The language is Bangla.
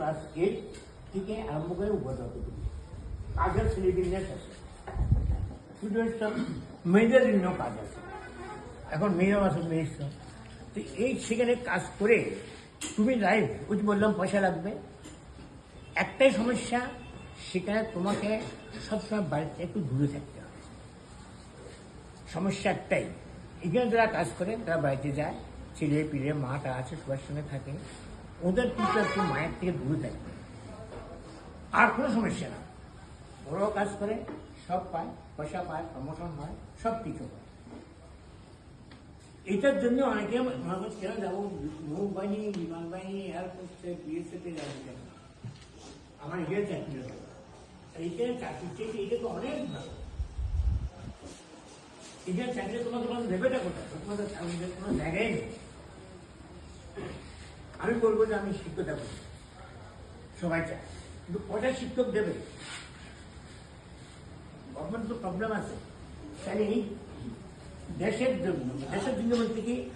ক্লাস 8 থেকে আরম্ভ করে উপর কাজের সিলেবিনেস আছে, স্টুডেন্টস মেয়েদের জন্য কাজ আছে, এখন মেয়েরাও আছে মেয়ের তো এই সেখানে কাজ করে তুমি লাইফ ওই যে বললাম পয়সা লাগবে, একটাই সমস্যা সেখানে তোমাকে সবসময় বাড়িতে একটু দূরে থাকতে হবে। সমস্যা একটাই, এখানে যারা কাজ করে তারা বাড়িতে যায়, ছেলে পিলে মাটা আছে সবার সঙ্গে থাকে, ওদের কিন্তু একটু মায়ের থেকে দূরে থাকবে, আর কোনো সমস্যা না। ওরাও কাজ করে, সব পায়, পয়সা পায়, প্রমোশন হয়, সব কিছু হয়। এটার জন্য অনেকে মনে কেন যাবো নৌবাহিনী, বিমান বাহিনী, এয়ারফোর্সে, বিএসএফে যাবো কেন, আমার নিজের চাকরি হবে, এইটা চাকরির চেয়ে এটা তো অনেক ভালো। এটার চাকরি তোমাকে দেবেটা কোথায়, তোমাদের চাকরির কোনো জায়গায় নেই। আমি বলবো যে আমি শিক্ষকতা করি, সবাই চায়, কিন্তু কটা শিক্ষক দেবে? গভর্নমেন্ট তো প্রবলেম আছে। তাহলে এই দেশের জন্য বলতে কি